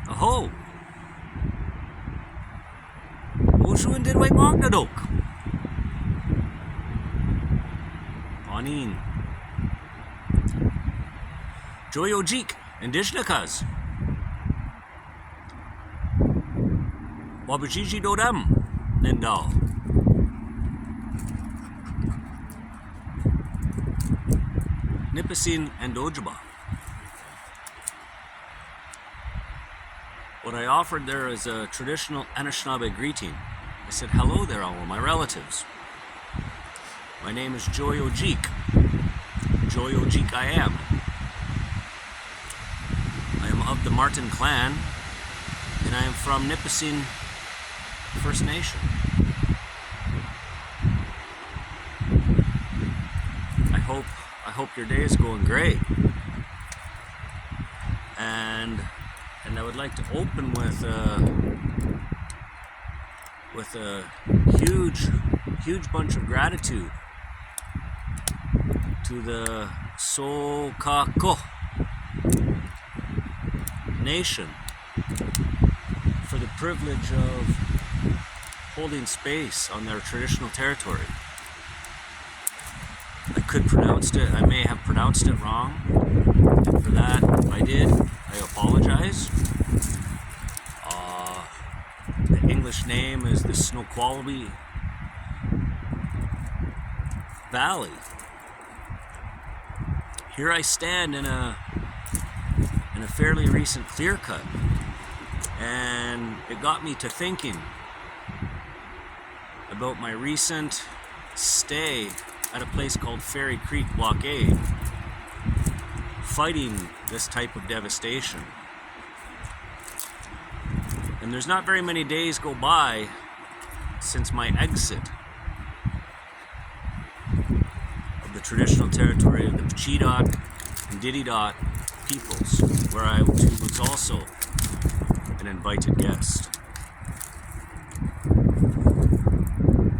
Aho! Ushuin din way magdadok. Anin. Joyojik, Indishnakas. Wabajiji dodam, Nindal. Nipissing and Ojaba. What I offered there is a traditional Anishinaabe greeting. I said, hello there, all my relatives. My name is Joyojik. Joyojik I am. I am of the Martin clan, and I am from Nipissing First Nation. I hope your day is going great. And I would like to open with a huge bunch of gratitude to the Sokako Nation for the privilege of holding space on their traditional territory. I may have pronounced it wrong, and for that, if I did, I apologize. The English name is the Snoqualmie Valley. Here I stand in a fairly recent clear cut, and it got me to thinking about my recent stay at a place called Fairy Creek Blockade, fighting this type of devastation. And there's not very many days go by since my exit of the traditional territory of the Pachidot and Dididot peoples, where I was also an invited guest.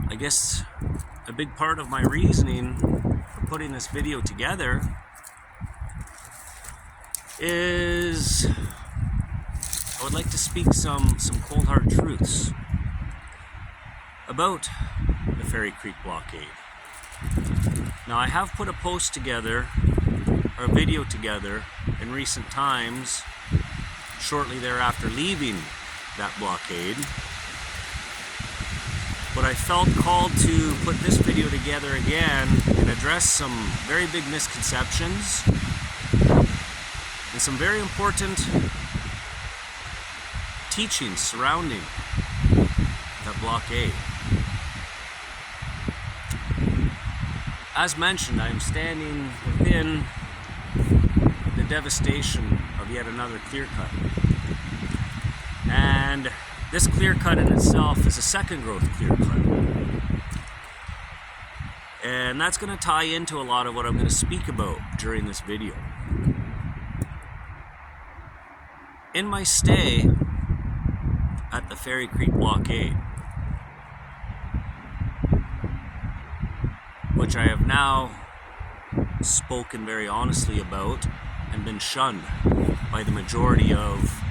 I guess a big part of my reasoning for putting this video together is I would like to speak some cold hard truths about the Fairy Creek Blockade. Now, I have put a post together, or a video together, in recent times, shortly thereafter leaving that blockade. But I felt called to put this video together again and address some very big misconceptions and some very important teachings surrounding that blockade. As mentioned, I am standing within the devastation of yet another clear cut. And this clear cut in itself is a second growth clear cut. And that's going to tie into a lot of what I'm going to speak about during this video. In my stay at the Fairy Creek Blockade, which I have now spoken very honestly about and been shunned by the majority of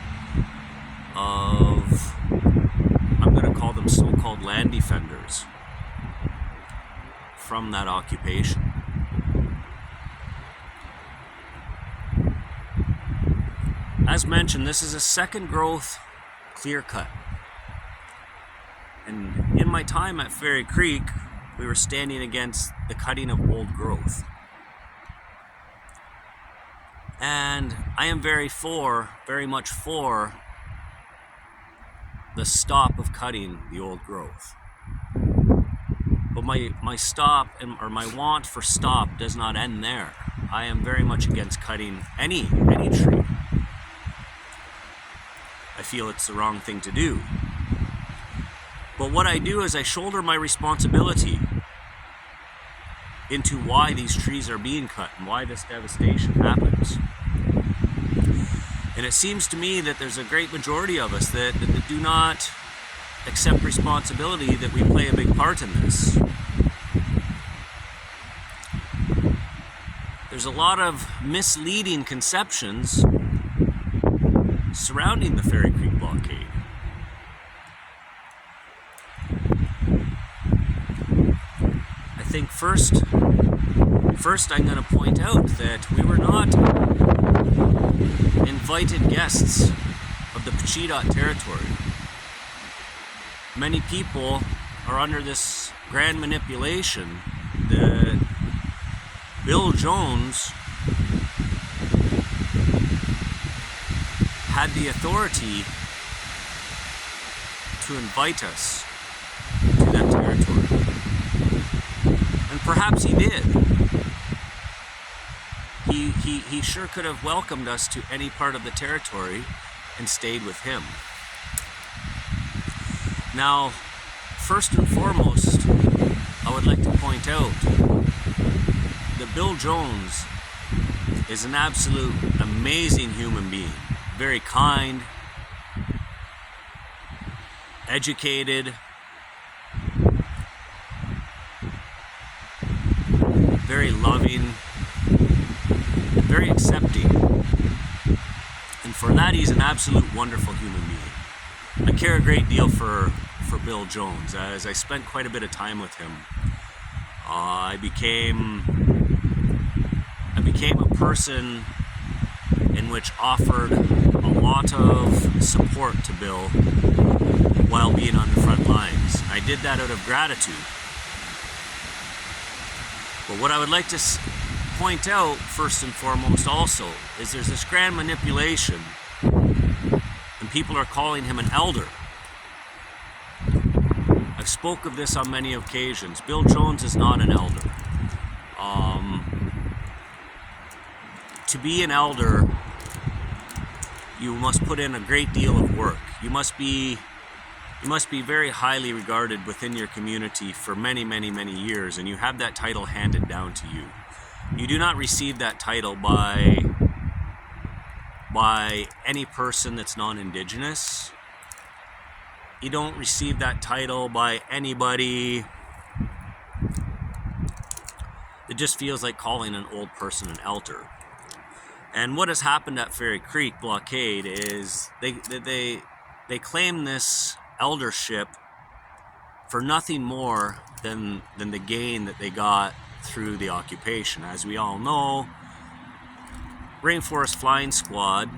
I'm going to call them so-called land defenders from that occupation. As mentioned, this is a second growth clear cut. And in my time at Fairy Creek, we were standing against the cutting of old growth. And I am very much for the stop of cutting the old growth. But my stop, or my want for stop, does not end there. I am very much against cutting any tree. I feel it's the wrong thing to do. But what I do is I shoulder my responsibility into why these trees are being cut and why this devastation happens. And it seems to me that there's a great majority of us that do not accept responsibility that we play a big part in this. There's a lot of misleading conceptions surrounding the Fairy Creek blockade. I think first I'm going to point out that we were not invited guests of the Blockade territory. Many people are under this grand manipulation that Bill Jones had the authority to invite us to that territory. And perhaps he did. He sure could have welcomed us to any part of the territory and stayed with him. Now, first and foremost, I would like to point out that Bill Jones is an absolute amazing human being. Very kind, educated, very loving, very accepting. And for that, he's an absolute wonderful human being. I care a great deal for Bill Jones, as I spent quite a bit of time with him. I became a person in which offered a lot of support to Bill while being on the front lines. I did that out of gratitude. But what I would like to point out first and foremost also is there's this grand manipulation, and people are calling him an elder. I've spoke of this on many occasions. Bill Jones is not an elder. To be an elder, you must put in a great deal of work. You must be very highly regarded within your community for many, many, many years, and you have that title handed down to you. You do not receive that title by any person that's non-Indigenous. You don't receive that title by anybody that just feels like calling an old person an elder. And what has happened at Fairy Creek Blockade is they claim this eldership for nothing more than the gain that they got through the occupation. As we all know, Rainforest Flying Squad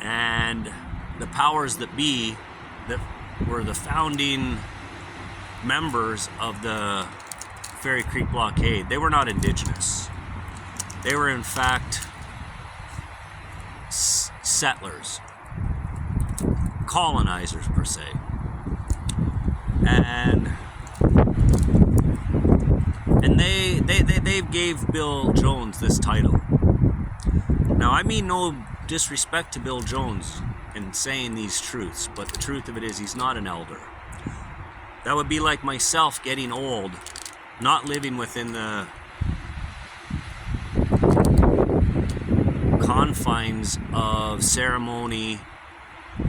and the powers that be that were the founding members of the Fairy Creek Blockade, they were not Indigenous. They were in fact settlers, colonizers per se. And they gave Bill Jones this title. Now, I mean no disrespect to Bill Jones in saying these truths, but the truth of it is he's not an elder. That would be like myself getting old, not living within the confines of ceremony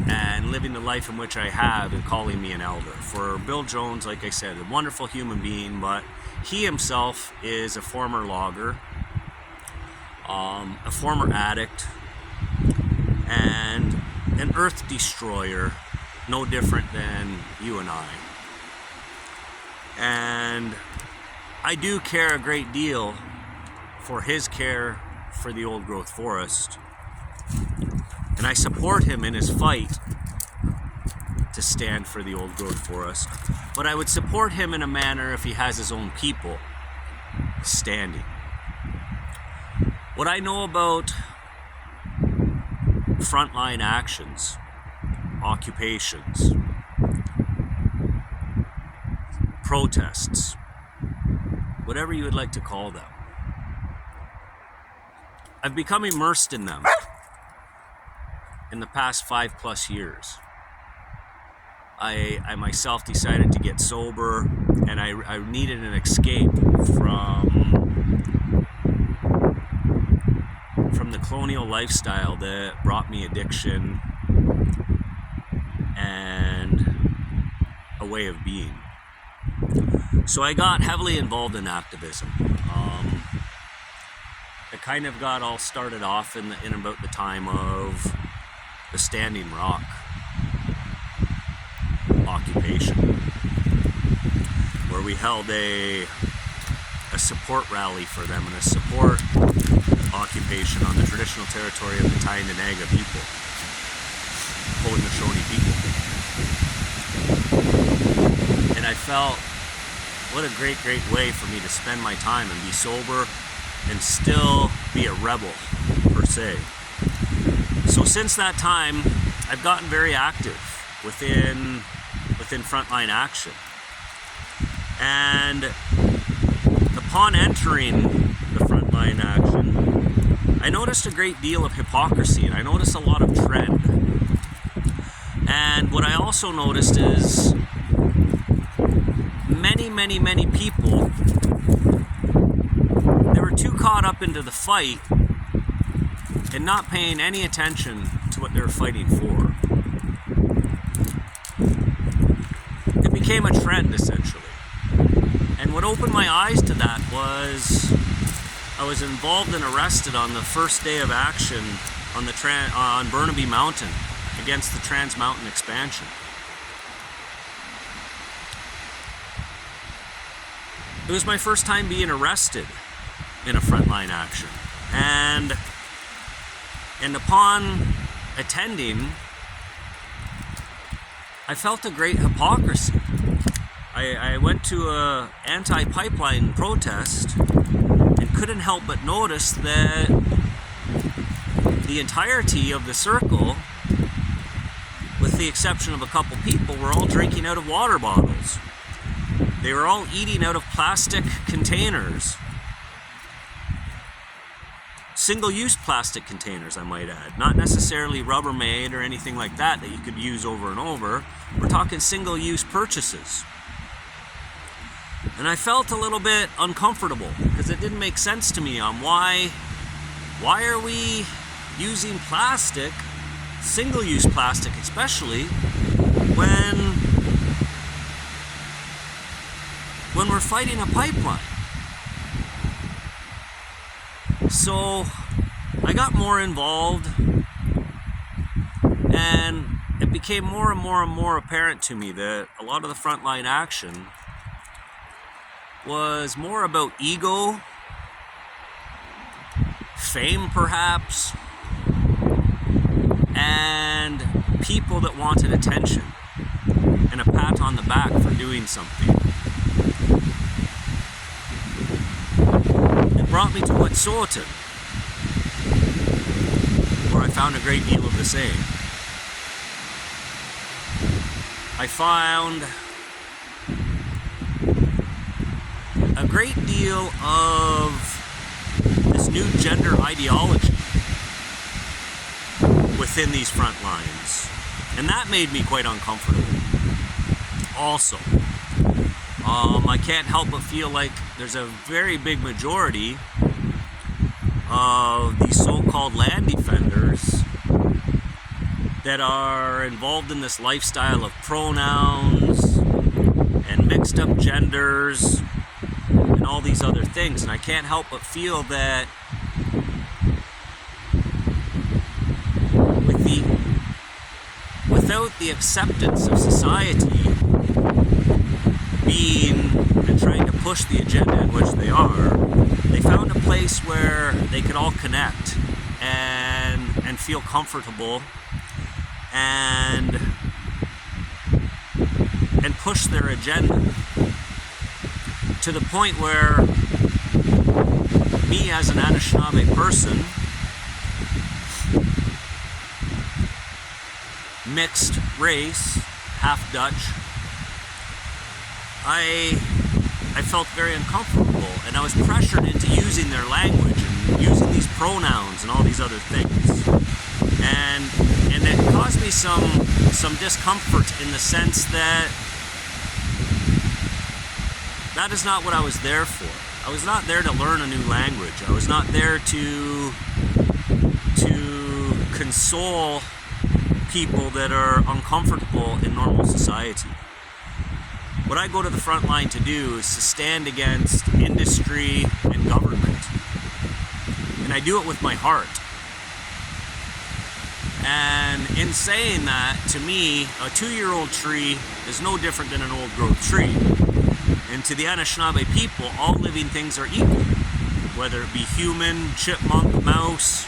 and living the life in which I have and calling me an elder. For Bill Jones, like I said, a wonderful human being, but he himself is a former logger, a former addict, and an earth destroyer, no different than you and I. And I do care a great deal for his care for the old growth forest, and I support him in his fight to stand for the old growth forest, but I would support him in a manner if he has his own people standing. What I know about frontline actions, occupations, protests, whatever you would like to call them, I've become immersed in them in the past 5+ years. I myself decided to get sober, and I needed an escape from the colonial lifestyle that brought me addiction and a way of being. So I got heavily involved in activism. I kind of got all started off in about the time of the Standing Rock occupation, where we held a support rally for them and a support occupation on the traditional territory of the Tyendinaga people, Haudenosaunee people. And I felt, what a great way for me to spend my time and be sober and still be a rebel, per se. So since that time, I've gotten very active within Frontline Action. And upon entering the Frontline Action, I noticed a great deal of hypocrisy, and I noticed a lot of trend. And what I also noticed is many people, they were too caught up into the fight and not paying any attention to what they were fighting for. It became a trend, essentially. And what opened my eyes to that was I was involved and arrested on the first day of action on on Burnaby Mountain against the Trans Mountain expansion. It was my first time being arrested in a Frontline Action. And upon attending, I felt a great hypocrisy. I went to a anti-pipeline protest and couldn't help but notice that the entirety of the circle, with the exception of a couple people, were all drinking out of water bottles. They were all eating out of plastic containers. Single-use plastic containers, I might add. Not necessarily Rubbermaid or anything like that you could use over and over. We're talking single-use purchases. And I felt a little bit uncomfortable because it didn't make sense to me on why are we using plastic, single-use plastic especially, when we're fighting a pipeline. So I got more involved, and it became more and more apparent to me that a lot of the Frontline Action was more about ego, fame perhaps, and people that wanted attention and a pat on the back for doing something. It brought me to Wet'suwet'en, where I found a great deal of the same. I found a great deal of this new gender ideology within these front lines, and that made me quite uncomfortable. Also, I can't help but feel like there's a very big majority of these so-called land defenders that are involved in this lifestyle of pronouns and mixed up genders and all these other things. And I can't help but feel that without the acceptance of society being and trying to push the agenda in which they are, they found a place where they could all connect and feel comfortable and push their agenda to the point where me as an Anishinaabe person, mixed race, half Dutch, I felt very uncomfortable, and I was pressured into using their language and using these pronouns and all these other things, and it caused me some discomfort in the sense that that is not what I was there for. I was not there to learn a new language. I was not there to console people that are uncomfortable in normal society. What I go to the front line to do is to stand against industry and government. And I do it with my heart. And in saying that, to me, a 2-year-old tree is no different than an old growth tree. And to the Anishinaabe people, all living things are equal. Whether it be human, chipmunk, mouse,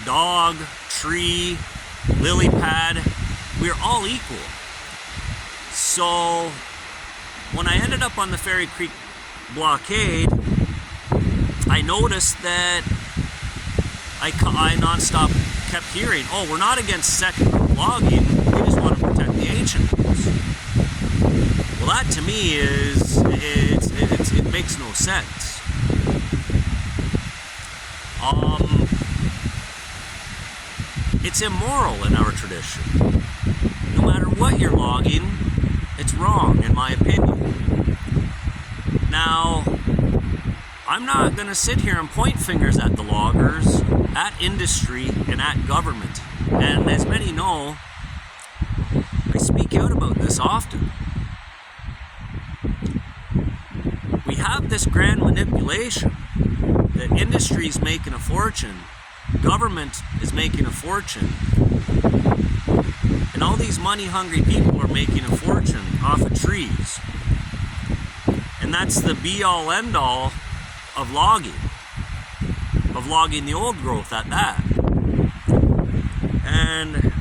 dog, tree, lily pad, we're all equal. So when I ended up on the Fairy Creek blockade, I noticed that I nonstop kept hearing, oh, we're not against second logging, we just want to protect the ancient ones. Well, that to me it makes no sense. It's immoral in our tradition. No matter what you're logging, it's wrong, in my opinion. Now, I'm not going to sit here and point fingers at the loggers, at industry, and at government. And as many know, I speak out about this often. We have this grand manipulation that industry is making a fortune, government is making a fortune, and all these money-hungry people are making a fortune off of trees. And that's the be-all, end-all of logging the old growth at that. And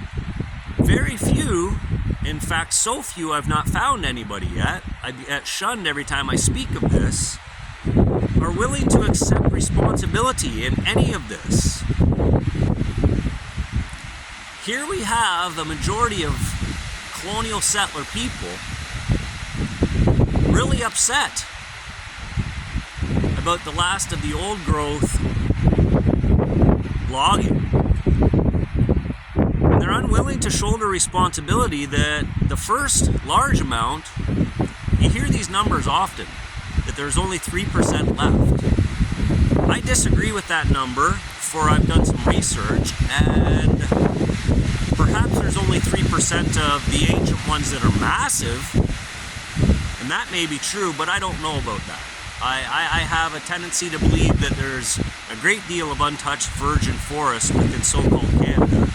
very few, in fact so few I've not found anybody yet, I get shunned every time I speak of this, are willing to accept responsibility in any of this. Here we have the majority of colonial settler people really upset about the last of the old growth logging. And they're unwilling to shoulder responsibility that the first large amount, you hear these numbers often, that there's only 3% left. I disagree with that number, for I've done some research, and perhaps there's only 3% of the ancient ones that are massive, and that may be true, but I don't know about that. I have a tendency to believe that there's a great deal of untouched virgin forest within so-called Canada.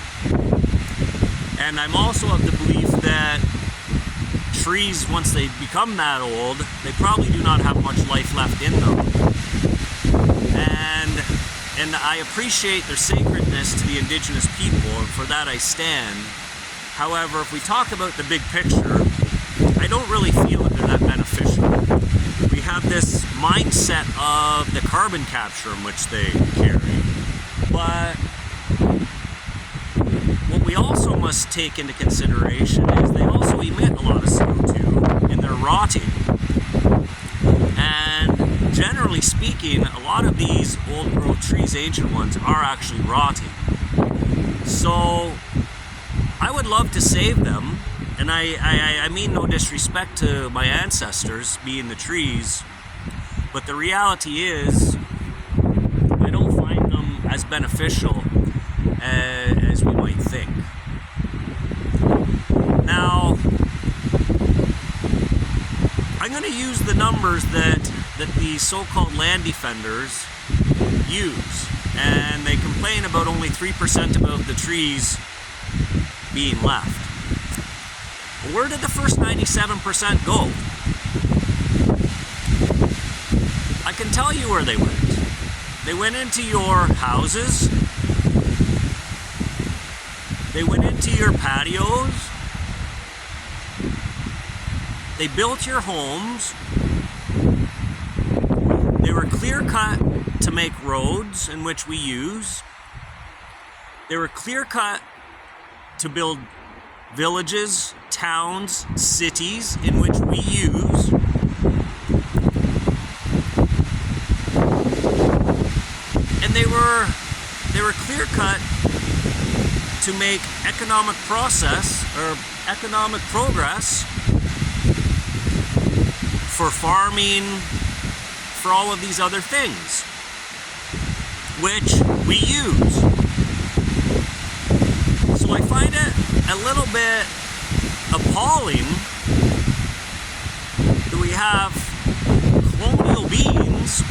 And I'm also of the belief that trees, once they become that old, they probably do not have much life left in them. And I appreciate their sacredness to the Indigenous people, and for that I stand. However, if we talk about the big picture, I don't really feel that they're that beneficial. We have this mindset of the carbon capture in which they carry. But what we also must take into consideration is they also emit a lot of CO2 and they're rotting. And generally speaking, a lot of these old growth trees, ancient ones, are actually rotting. So I would love to save them. And I mean no disrespect to my ancestors, being the trees, but the reality is I don't find them as beneficial as we might think. Now, I'm going to use the numbers that the so-called land defenders use, and they complain about only 3% of the trees being left. Where did the first 97% go? I can tell you where they went. They went into your houses. They went into your patios. They built your homes. They were clear cut to make roads in which we use. They were clear cut to build villages, towns, cities in which we use. And they were clear cut to make economic process or economic progress for farming, for all of these other things, which we use. So I find it a little bit appalling that we have colonial beings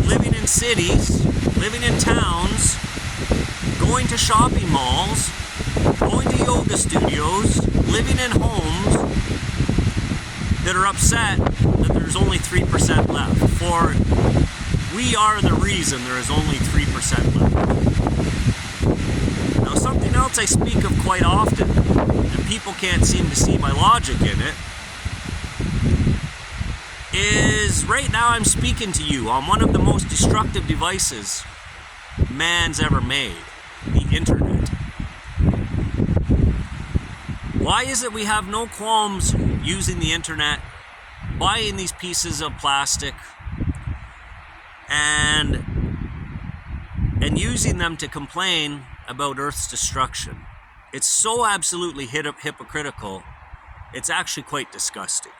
living in cities living in towns, going to shopping malls, going to yoga studios, living in homes that are upset that there's only 3% left. For we are the reason there is only 3% left. Now, something else I speak of quite often, and people can't seem to see my logic in it, is right now I'm speaking to you on one of the most destructive devices man's ever made, the internet. Why is it we have no qualms using the internet, buying these pieces of plastic, and using them to complain about Earth's destruction? It's so absolutely hypocritical, it's actually quite disgusting.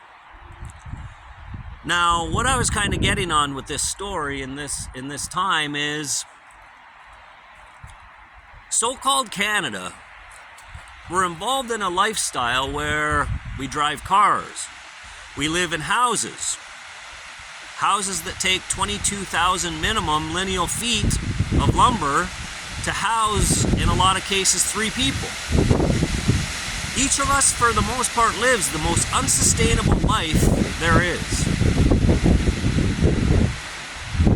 Now, what I was kind of getting on with this story in this time is so-called Canada. We're involved in a lifestyle where we drive cars, we live in houses that take 22,000 minimum lineal feet of lumber to house, in a lot of cases, 3 people. Each of us, for the most part, lives the most unsustainable life there is.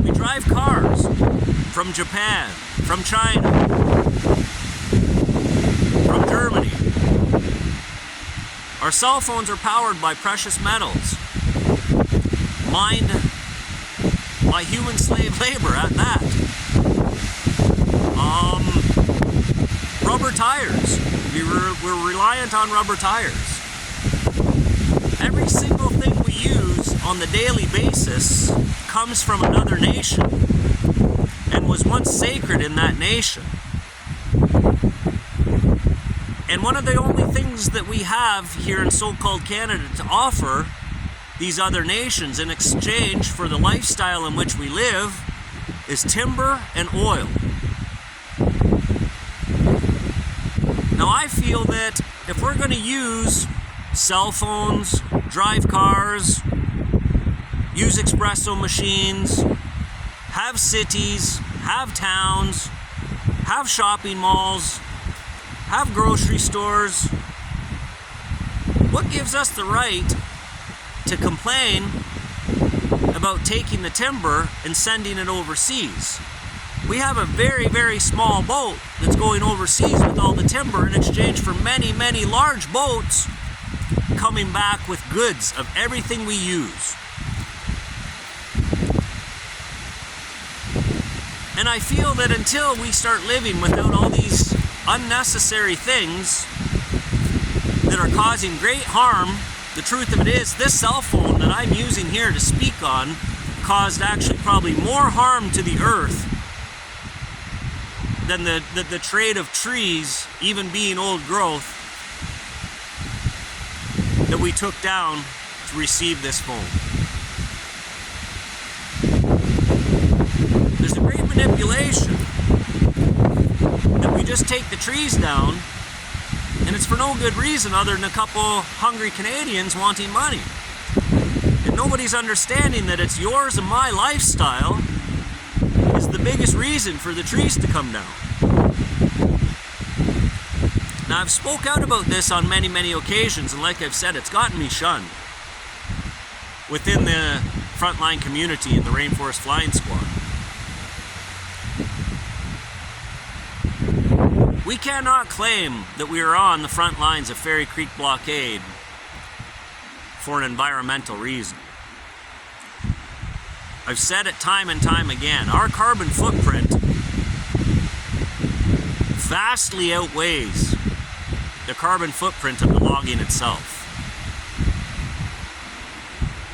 We drive cars from Japan, from China, from Germany. Our cell phones are powered by precious metals, mined by human slave labor at that. Rubber tires. We're reliant on rubber tires. Every single thing we use on the daily basis comes from another nation and was once sacred in that nation. And one of the only things that we have here in so-called Canada to offer these other nations in exchange for the lifestyle in which we live is timber and oil. Now, I feel that if we're going to use cell phones, drive cars, use espresso machines, have cities, have towns, have shopping malls, have grocery stores, what gives us the right to complain about taking the timber and sending it overseas? We have a very, very small boat that's going overseas with all the timber in exchange for many, many large boats coming back with goods of everything we use. And I feel that until we start living without all these unnecessary things that are causing great harm, the truth of it is, this cell phone that I'm using here to speak on caused actually probably more harm to the earth than the trade of trees, even being old growth, that we took down to receive this phone. There's a great manipulation that we just take the trees down, and it's for no good reason other than a couple hungry Canadians wanting money. And nobody's understanding that it's yours and my lifestyle is the biggest reason for the trees to come down. Now, I've spoke out about this on many, many occasions, and like I've said, it's gotten me shunned within the frontline community in the Rainforest Flying Squad. We cannot claim that we are on the front lines of Fairy Creek Blockade for an environmental reason. I've said it time and time again, our carbon footprint vastly outweighs the carbon footprint of the logging itself.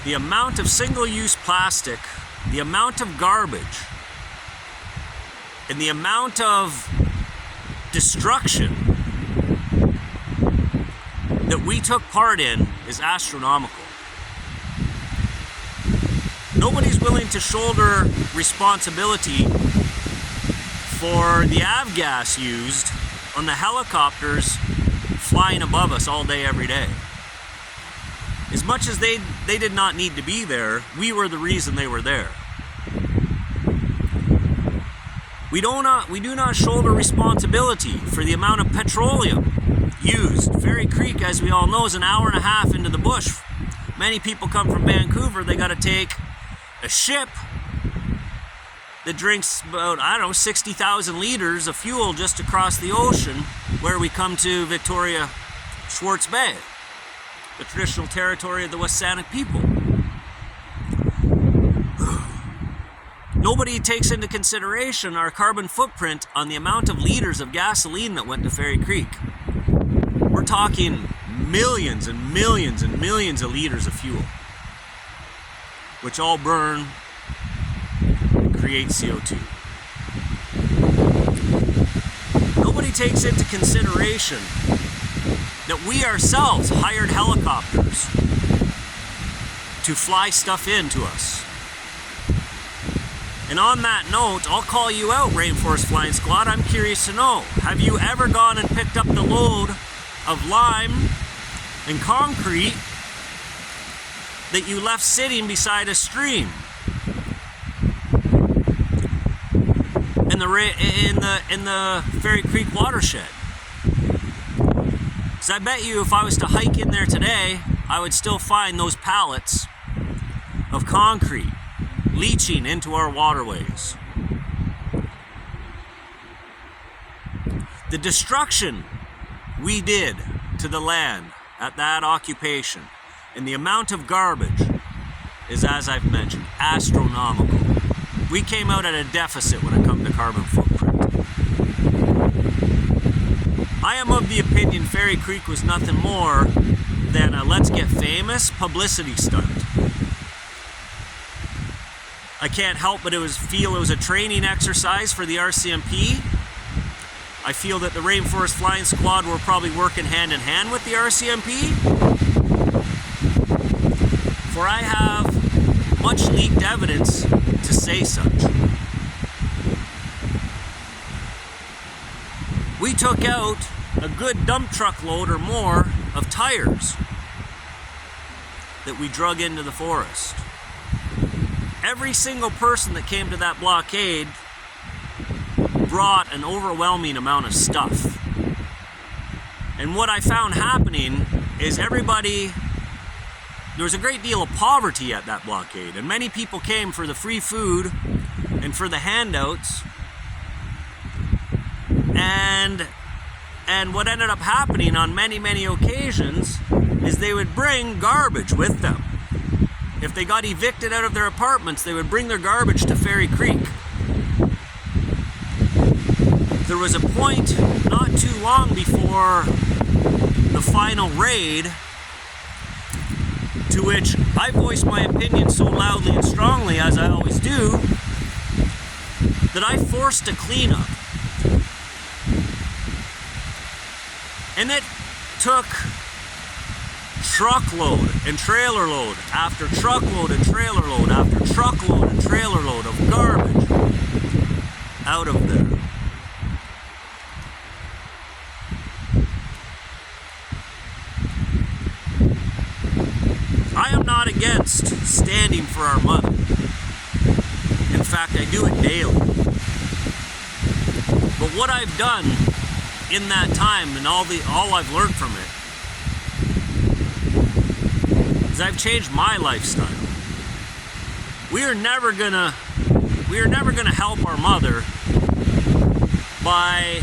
The amount of single-use plastic, the amount of garbage, and the amount of destruction that we took part in is astronomical. Nobody's willing to shoulder responsibility for the avgas used on the helicopters flying above us all day, every day. As much as they did not need to be there, we were the reason they were there. We do not shoulder responsibility for the amount of petroleum used. Ferry Creek, as we all know, is an hour and a half into the bush. Many people come from Vancouver, they got to take a ship that drinks about, 60,000 liters of fuel just across the ocean, where we come to Victoria Schwartz Bay, the traditional territory of the Westsanik people. Nobody takes into consideration our carbon footprint on the amount of liters of gasoline that went to Ferry Creek. We're talking millions and millions and millions of liters of fuel, which all burn and create CO2. Nobody takes into consideration that we ourselves hired helicopters to fly stuff into us. And on that note, I'll call you out, Rainforest Flying Squad. I'm curious to know, have you ever gone and picked up the load of lime and concrete that you left sitting beside a stream in the Ferry Creek watershed? Because I bet you if I was to hike in there today, I would still find those pallets of concrete leaching into our waterways. The destruction we did to the land at that occupation and the amount of garbage is, as I've mentioned, astronomical. We came out at a deficit when it comes to carbon footprint. I am of the opinion Ferry Creek was nothing more than a let's get famous publicity stunt. I can't help but feel it was a training exercise for the RCMP. I feel that the Rainforest Flying Squad were probably working hand in hand with the RCMP. For I have much leaked evidence to say such. We took out a good dump truck load or more of tires that we drug into the forest. Every single person that came to that blockade brought an overwhelming amount of stuff. And what I found happening is there was a great deal of poverty at that blockade, and many people came for the free food and for the handouts. And what ended up happening on many, many occasions is they would bring garbage with them. If they got evicted out of their apartments, they would bring their garbage to Ferry Creek. There was a point not too long before the final raid to which I voiced my opinion so loudly and strongly, as I always do, that I forced a cleanup. And it took truckload and trailer load after truckload and trailer load after truckload and trailer load of garbage out of there. I am not against standing for our mother. In fact, I do it daily. But what I've done in that time and all I've learned from it is I've changed my lifestyle. We are never gonna help our mother by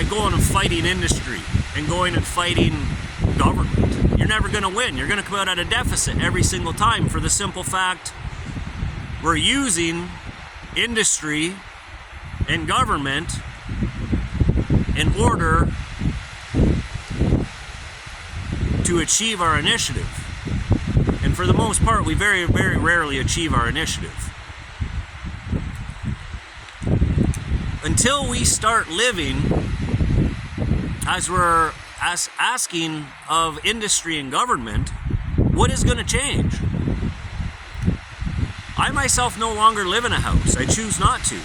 going and fighting industry and going and fighting government. You're never gonna win. You're gonna come out at a deficit every single time for the simple fact we're using industry and government in order to achieve our initiative. And for the most part, we very, very rarely achieve our initiative. Until we start living as we're asking of industry and government, what is going to change? I myself no longer live in a house. I choose not to.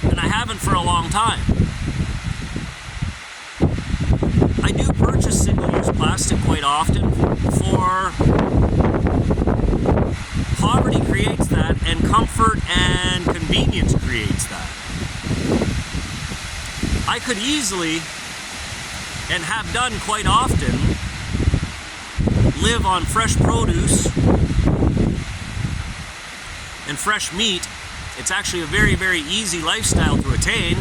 And I haven't for a long time. I do purchase single-use plastic quite often for poverty creates that, and comfort and convenience creates that. I could easily, and have done quite often, live on fresh produce and fresh meat. It's actually a very, very easy lifestyle to attain,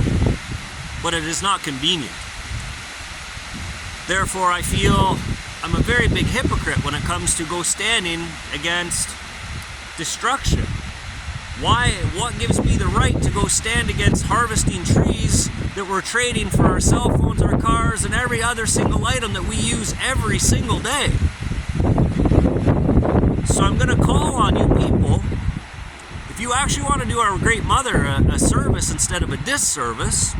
but it is not convenient. Therefore, I feel I'm a very big hypocrite when it comes to go standing against destruction. Why? What gives me the right to go stand against harvesting trees that we're trading for our cell phones, our cars, and every other single item that we use every single day? So I'm going to call on you people, if you actually want to do our great mother a service instead of a disservice,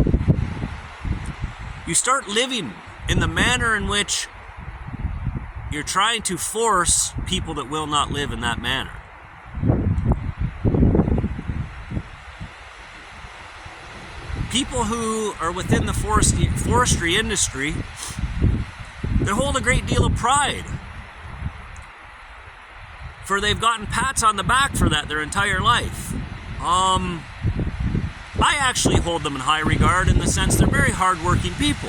you start living in the manner in which you're trying to force people that will not live in that manner. People who are within the forestry industry, they hold a great deal of pride, for they've gotten pats on the back for that their entire life. I actually hold them in high regard in the sense they're very hardworking people.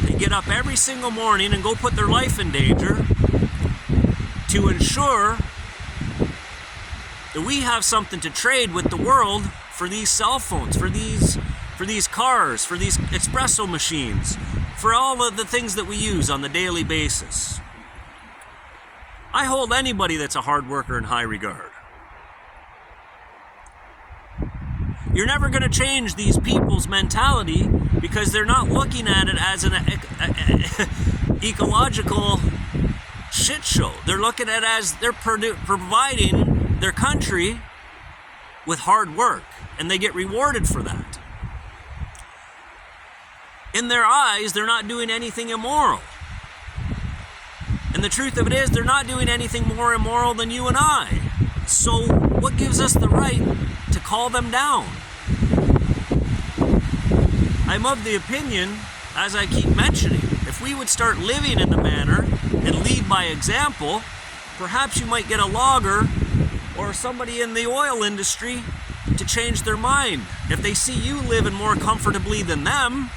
They get up every single morning and go put their life in danger to ensure that we have something to trade with the world for these cell phones, for these cars, for these espresso machines, for all of the things that we use on the daily basis. I hold anybody that's a hard worker in high regard. You're never going to change these people's mentality because they're not looking at it as an ecological shit show. They're looking at it as they're providing their country with hard work, and they get rewarded for that. In their eyes, they're not doing anything immoral. And the truth of it is, they're not doing anything more immoral than you and I. So what gives us the right to call them down? I'm of the opinion, as I keep mentioning, if we would start living in the manner and lead by example, perhaps you might get a logger or somebody in the oil industry to change their mind. If they see you living more comfortably than them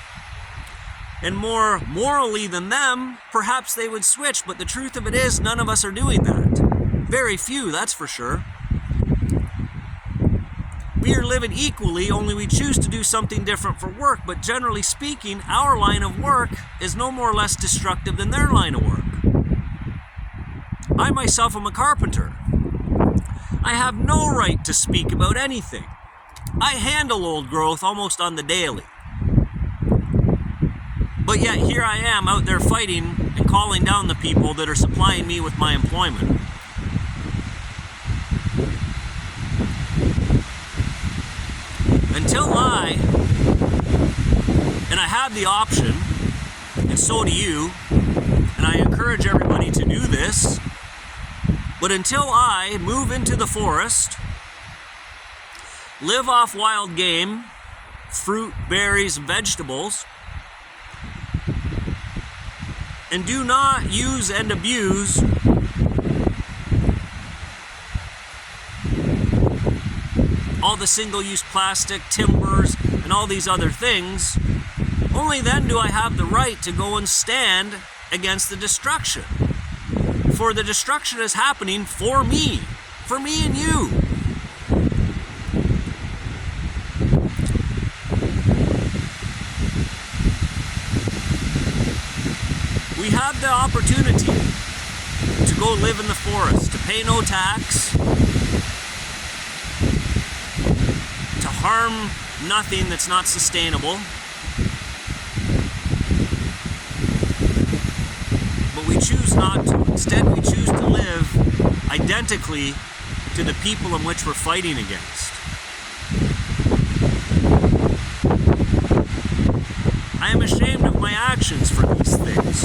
and more morally than them, perhaps they would switch. But the truth of it is, none of us are doing that. Very few, that's for sure. We are living equally, only we choose to do something different for work. But generally speaking, our line of work is no more or less destructive than their line of work. I myself am a carpenter. I have no right to speak about anything. I handle old growth almost on the daily. But yet here I am out there fighting and calling down the people that are supplying me with my employment. Until and I have the option, and so do you, and I encourage everybody to do this, but until I move into the forest, live off wild game, fruit, berries, vegetables, and do not use and abuse all the single-use plastic, timbers, and all these other things, only then do I have the right to go and stand against the destruction. For the destruction is happening for me and you. We have the opportunity to go live in the forest, to pay no tax, to harm nothing that's not sustainable. But we choose not to. Instead, we choose to live identically to the people in which we're fighting against. I am ashamed of my actions for these things.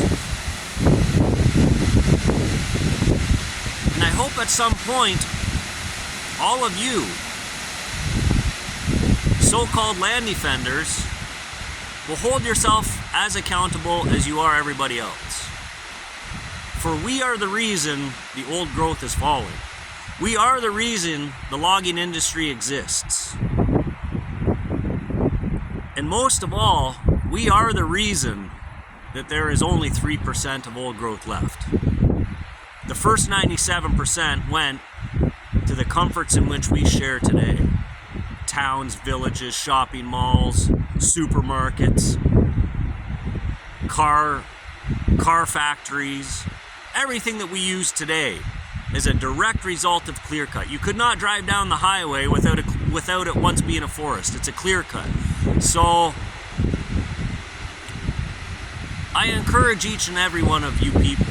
And I hope at some point, all of you, so-called land defenders, will hold yourself as accountable as you are everybody else. For we are the reason the old growth is falling. We are the reason the logging industry exists. And most of all, we are the reason that there is only 3% of old growth left. The first 97% went to the comforts in which we share today. Towns, villages, shopping malls, supermarkets, car factories, everything that we use today is a direct result of clear cut. You could not drive down the highway without it once being a forest. It's a clear cut. So I encourage each and every one of you people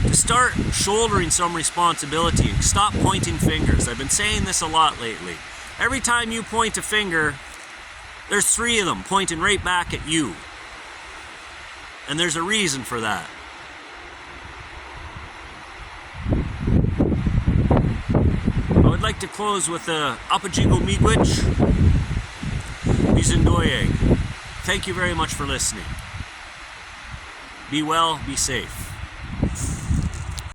to start shouldering some responsibility and stop pointing fingers. I've been saying this a lot lately. Every time you point a finger, there's 3 of them pointing right back at you. And there's a reason for that. I would like to close with a Apajigo Miigwech, Bizindoyeg. Thank you very much for listening. Be well, be safe.